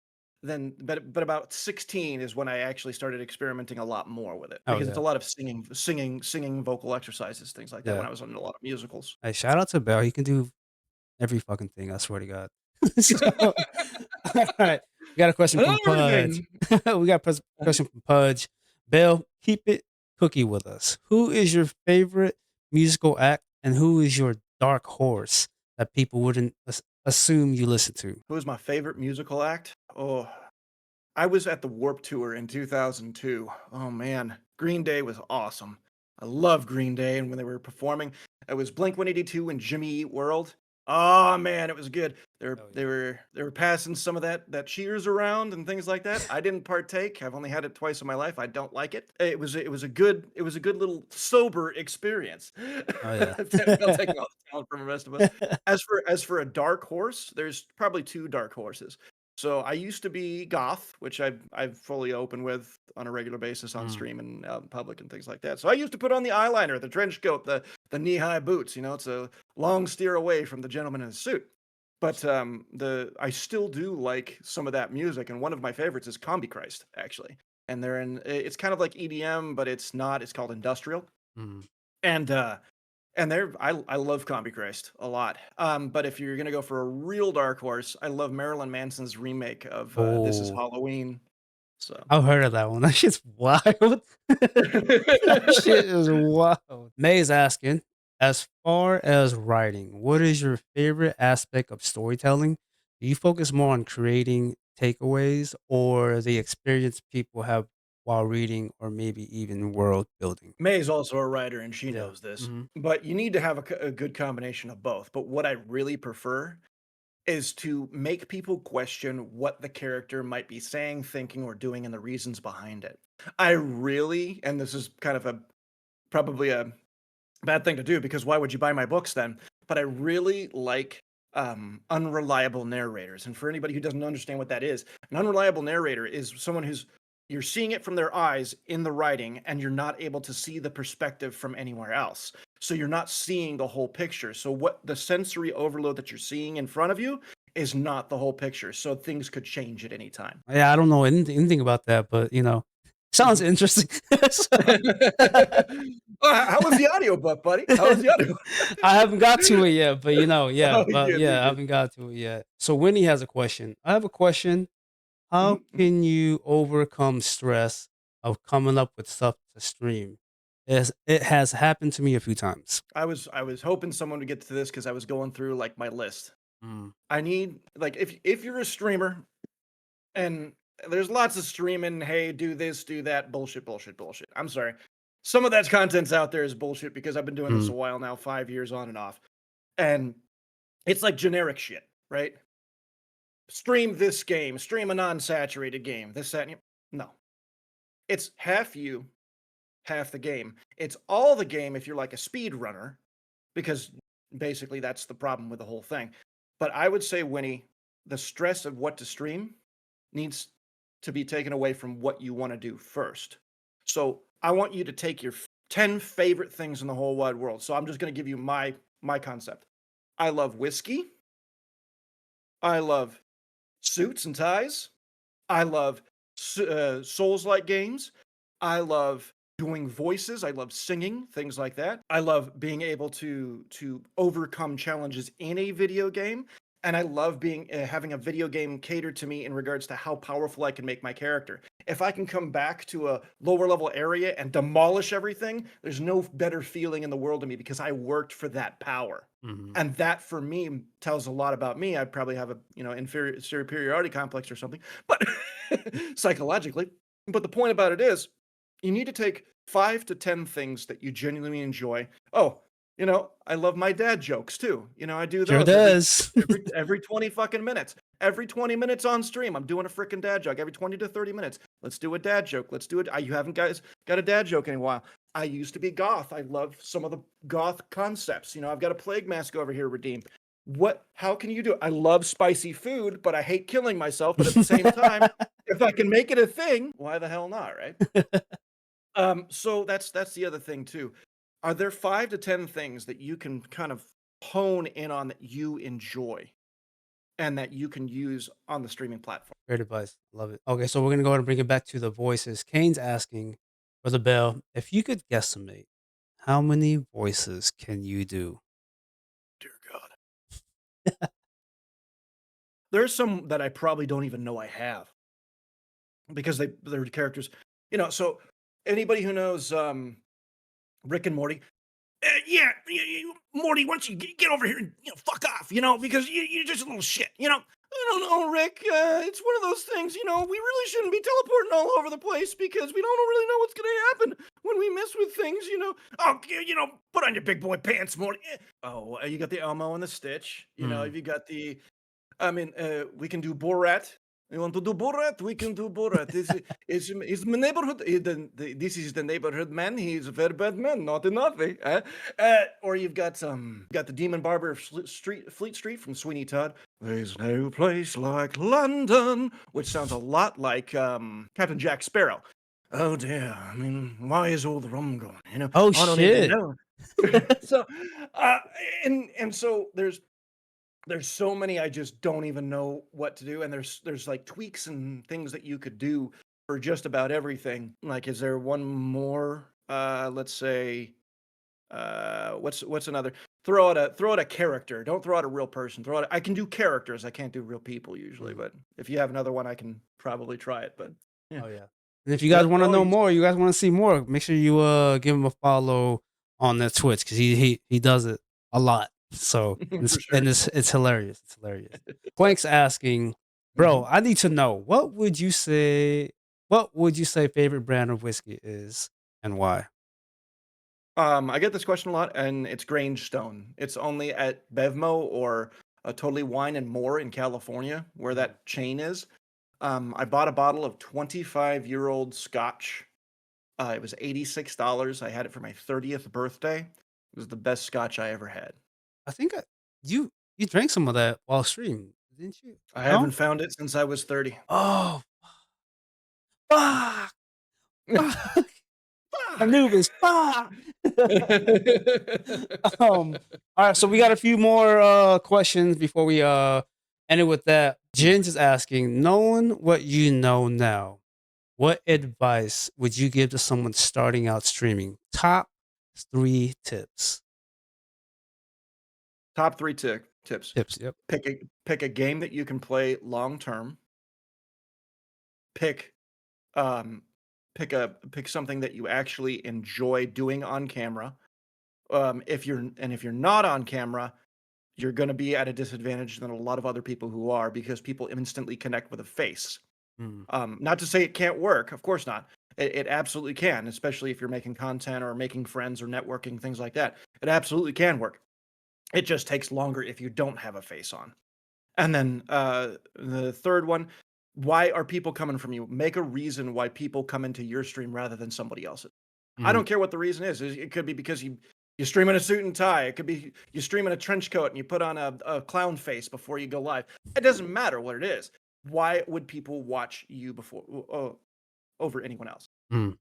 A: But about 16 is when I actually started experimenting a lot more with it
B: Oh
A: because it's
B: yeah.
A: a lot of singing vocal exercises, things like that when
B: Yeah.
A: I was in a lot of musicals.
B: Hey, shout out to Bael. He can do every fucking thing. I swear to God. So, all right. We got a question from Pudge.
A: Everything.
B: We got a question from Pudge. Bael, keep it cookie with us. Who is your favorite musical act, and who is your dark horse that people wouldn't assume you listen to?
A: Who was my favorite musical act? Oh, I was at the Warp Tour in 2002. Oh man, Green Day was awesome. I love Green Day, and when they were performing, it was Blink 182 and Jimmy Eat World. Oh man, it was good. They were
B: Oh
A: they
B: yeah.
A: were they were passing some of that Cheers around and things like that. I didn't partake. I've only had it twice in my life. I don't like it. It was a good little sober experience.
B: Oh yeah.
A: I'll take all the talent from the rest of us. As for a dark horse, there's probably two dark horses. So I used to be goth, which I've fully open with on a regular basis on
B: Mm,
A: stream and out in public and things like that. So I used to put on the eyeliner, the trench coat, the knee high boots. It's a long steer away from the gentleman in a suit. But the I still do like some of that music, and one of my favorites is Combi Christ actually. And it's kind of like EDM, but it's not. It's called industrial,
B: mm.
A: and And I love Combi Christ a lot. But if you're gonna go for a real dark horse, I love Marilyn Manson's remake of This Is
B: Oh,
A: Halloween. So
B: I've heard of that one. That shit's wild. That shit is wild. May is asking, as far as writing, what is your favorite aspect of storytelling? Do you focus more on creating takeaways or the experience people have while reading, or maybe even world building?
A: May is also a writer and she
B: Yeah.
A: knows this.
B: Mhm.
A: But you need to have a good combination of both. But what I really prefer is to make people question what the character might be saying, thinking, or doing and the reasons behind it. I really, and this is kind of a probably a bad thing to do because why would you buy my books then? But I really like unreliable narrators. And for anybody who doesn't understand what that is, an unreliable narrator is someone who's you're seeing it from their eyes in the writing and you're not able to see the perspective from anywhere else. So you're not seeing the whole picture. So what the sensory overload that you're seeing in front of you is not the whole picture. So things could change at any time.
B: Yeah, I don't know anything about that, but sounds
A: Mhm.
B: interesting. So
A: How was the audiobook, buddy? How was the audio?
B: I haven't got to it yet, but
A: Oh, you good, you
B: yeah, I
A: good.
B: haven't got to it yet. So Winnie has a question. I have a question. How
A: Mhm, mhm.
B: can you overcome stress of coming up with stuff to stream? It has happened to me a few times.
A: I was hoping someone would get to this because I was going through like my list.
B: Mm,
A: I need like if you're a streamer and there's lots of streaming, hey, do this, do that, bullshit, bullshit, bullshit. I'm sorry. Some of that content's out there is bullshit because I've been doing this
B: mm,
A: a while now, 5 years on and off. And it's like generic shit, right? Stream this game, stream a non-saturated game, this, that, and no. It's half you, half the game. It's all the game if you're like a speed runner, because basically that's the problem with the whole thing. But I would say, Winnie, the stress of what to stream needs to be taken away from what you want to do first. So I want you to take your 10 favorite things in the whole wide world. So I'm just going to give you my concept. I love whiskey. I love suits and ties. I love Souls-like games. I love doing voices. I love singing, things like that. I love being able to overcome challenges in a video game, and I love being having a video game catered to me in regards to how powerful I can make my character. If I can come back to a lower level area and demolish everything, there's no better feeling in the world to me because I worked for that power.
B: mhm.
A: And that for me tells a lot about me. I'd probably have a, inferior superiority complex or something, but psychologically. But the point about it is, you need to take 5 to 10 things that you genuinely enjoy. Oh, I love my dad jokes too. I do
B: Sure
A: those every
B: does.
A: every every 20 fucking minutes. Every 20 minutes on stream, I'm doing a freaking dad joke. Every 20 to 30 minutes, let's do a dad joke. Let's do it. You haven't guys got a dad joke in a while. I used to be goth. I love some of the goth concepts. I've got a plague mask over here redeemed. How can you do it? I love spicy food, but I hate killing myself. But at the same time, if I can make it a thing, why the hell not, right? So that's the other thing too. Are there 5 to 10 things that you can kind of hone in on that you enjoy and that you can use on the streaming platform?
B: Great advice. Love it. Okay, so we're gonna go ahead and bring it back to the voices. Kane's asking for the bell. If you could guesstimate, how many voices can you do?
A: Dear God. There's some that I probably don't even know I have because they're characters. So anybody who knows Rick and Morty, yeah, Morty, why don't you get over here and fuck off, because you're just a little shit, I don't know, Rick. It's one of those things, we really shouldn't be teleporting all over the place because we don't really know what's going to happen when we mess with things. Oh, put on your big boy pants, Morty. Oh, you got the Elmo and the Stitch.
B: Mm.
A: If you got we can do Borat. You want to do Borat? We can do Borat. Is my neighborhood. This is the neighborhood man. He's a very bad man. Naughty, naughty. Or you've got the Demon Barber of Fleet Street from Sweeney Todd. There's no place like London, which sounds a lot like Captain Jack Sparrow. Oh dear. I mean, why is all the rum gone?
B: Oh
A: I don't even
B: shit.
A: know. So, uh, and so there's so many I just don't even know what to do, and there's like tweaks and things that you could do for just about everything. Like, is there one more? Let's say What's another? Throw out a character. Don't throw out a real person. Throw out. I can do characters. I can't do real people usually.
B: Mm.
A: But if you have another one, I can probably try it. But yeah.
B: Oh yeah. And if you guys
A: Yep.
B: want to
A: Oh,
B: know more, you guys want to see more, make sure you give him a follow on the Twitch because he does it a lot. So
A: for sure.
B: it's hilarious. It's hilarious. Plank's asking, bro,
A: Mhm.
B: I need to know what would you say? What would you say favorite brand of whiskey is and why?
A: I get this question a lot, and it's Grange Stone. It's only at Bevmo or Totally Wine and More in California, where
B: Mhm.
A: that chain is. I bought a bottle of 25-year-old Scotch. It was $86. I had it for my 30th birthday. It was the best Scotch I ever had.
B: I think you drank some of that while streaming, didn't you?
A: I
B: No.
A: haven't found it since I was 30.
B: Oh fuck! Fuck!
A: Fuck.
B: Anubis, fuck! All right, so we got a few more questions before we end it with that. Jin's is asking, knowing what you know now, what advice would you give to someone starting out streaming? Top 3 tips.
A: Top three tips.
B: Tips, yep.
A: Pick a game that you can play long term. Pick um pick something that you actually enjoy doing on camera. If you're not on camera, you're going to be at a disadvantage than a lot of other people who are because people instantly connect with a face.
B: Mm,
A: Not to say it can't work, of course not. It absolutely can, especially if you're making content or making friends or networking, things like that. It absolutely can work. It just takes longer if you don't have a face on. And then the third one, why are people coming from you? Make a reason why people come into your stream rather than somebody else's. I
B: mm,
A: don't care what the reason is. It could be because you stream in a suit and tie. It could be you stream in a trench coat and you put on a clown face before you go live. It doesn't matter what it is. Why would people watch you over anyone else?
B: mm.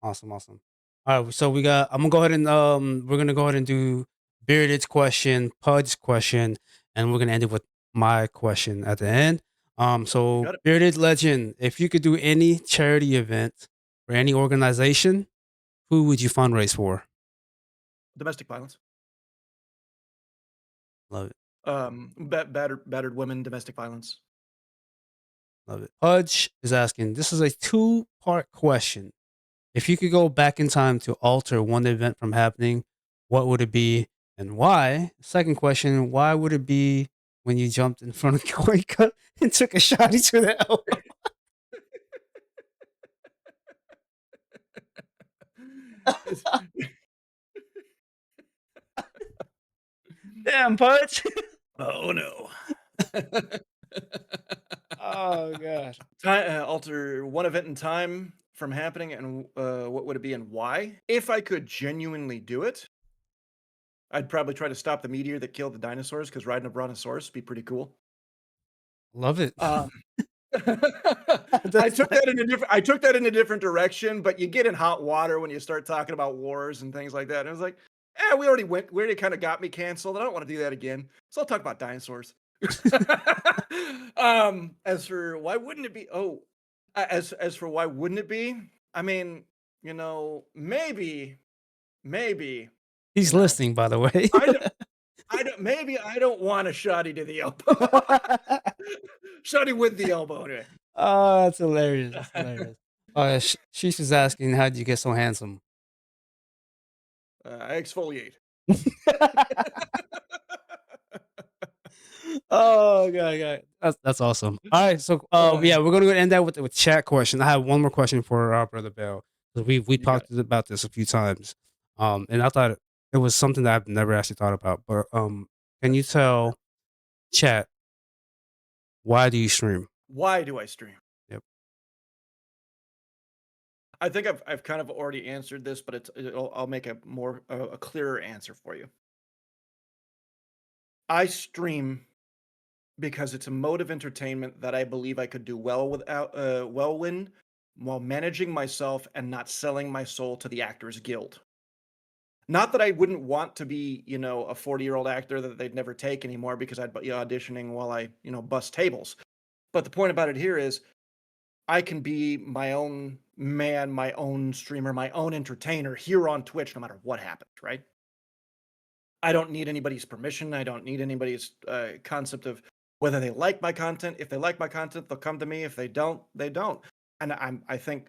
B: Awesome, awesome. All right, so I'm gonna go ahead and we're gonna go ahead and do Bearded's question, Pud's question, and we're gonna end it with my question at the end.
A: You
B: So
A: got it.
B: Bearded Legend, if you could do any charity event or any organization, who would you fundraise for?
A: Domestic violence.
B: Love it,
A: Battered women, domestic violence.
B: love it. Pudge is asking, this is a 2-part question. If you could go back in time to alter one event from happening, what would it be and why? Second question, why would it be when you jumped in front of Koika and took a shot to the elbow?
A: It's-
B: Damn, Pudge.
A: oh no.
B: Oh, gosh.
A: Alter one event in time from happening, and what would it be and why? If I could genuinely do it, I'd probably try to stop the meteor that killed the dinosaurs because riding a brontosaurus would be pretty cool.
B: Love it.
A: Um,
B: That's like,
A: I took that in a different direction, but you get in hot water when you start talking about wars and things like that. And it was like, we already kind of got me canceled. I don't want to do that again. So I'll talk about dinosaurs. As for why wouldn't it be? As for why wouldn't it be? I mean, maybe, you
B: he's
A: know,
B: listening, by the way.
A: I don't, maybe I don't want a shoddy to the elbow. Shoddy with the elbow. Anyway.
B: Oh, that's hilarious. That's hilarious. Sheesh is asking, how did you get so handsome?
A: I exfoliate.
B: Oh god, that's awesome. All right, so yeah, we're gonna end that with chat question. I have one more question for brother Bell because we
A: You got it.
B: talked about this a few times, and I thought it was something that I've never actually thought about. But can you tell chat why do you stream?
A: Why do I stream?
B: Yep,
A: I think I've kind of already answered this, but I'll make a clearer answer for you. I stream because it's a mode of entertainment that I believe I could do while managing myself and not selling my soul to the Actors Guild. Not that I wouldn't want to be, a 40-year-old actor that they'd never take anymore because I'd be auditioning while I, bust tables. But the point about it here is I can be my own man my own streamer, my own entertainer here on Twitch, no matter what happens, right? I don't need anybody's permission. I don't need anybody's concept of whether they like my content. If they like my content, they'll come to me. If they don't, they don't. And I think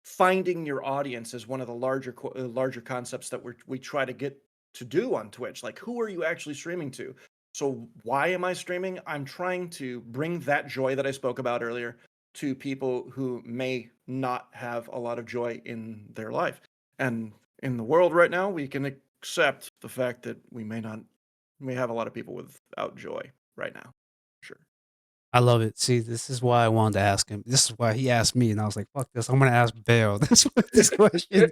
A: finding your audience is one of the larger concepts that we try to get to do on Twitch. Like, who are you actually streaming to? So why am I streaming? I'm trying to bring that joy that I spoke about earlier to people who may not have a lot of joy in their life. And in the world right now, we can accept the fact that we may have a lot of people without joy right now. Sure.
B: I love it. See, this is why I wanted to ask him. This is why he asked me, and I was like, "Fuck this! I'm gonna ask Bael this question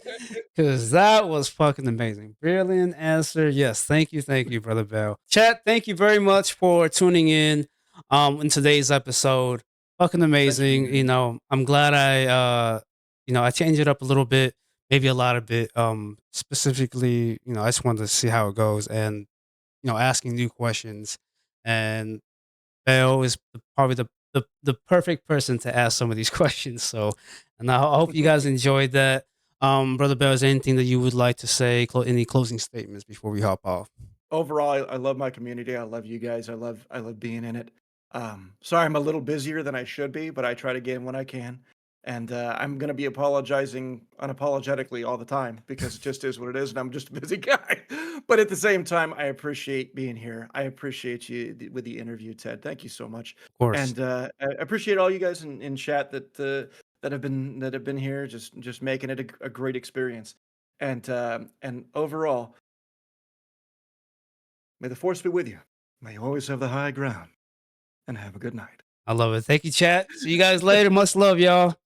B: because that was fucking amazing. Brilliant answer. Yes, thank you, brother Bael. Chat, thank you very much for tuning in today's episode. Fucking amazing.
A: you.
B: You know, I'm glad I changed it up a little bit, maybe a lot of bit. Specifically, I just wanted to see how it goes, and asking new questions and Bale is probably the perfect person to ask some of these questions. So, and I hope you guys enjoyed that. Brother Bell, is there anything that you would like to say? Any closing statements before we hop off?
A: Overall, I love my community. I love you guys. I love being in it. Sorry, I'm a little busier than I should be, but I try to get in when I can. And I'm gonna be apologizing unapologetically all the time because it just is what it is, and I'm just a busy guy. But at the same time, I appreciate being here. I appreciate you with the interview, Ted. Thank you so much.
B: Of course.
A: And I appreciate all you guys in chat that have been here, just making it a great experience. And overall, may the force be with you. May you always have the high ground. And have a good night.
B: I love it. Thank you, chat. See you guys later. Much love, y'all.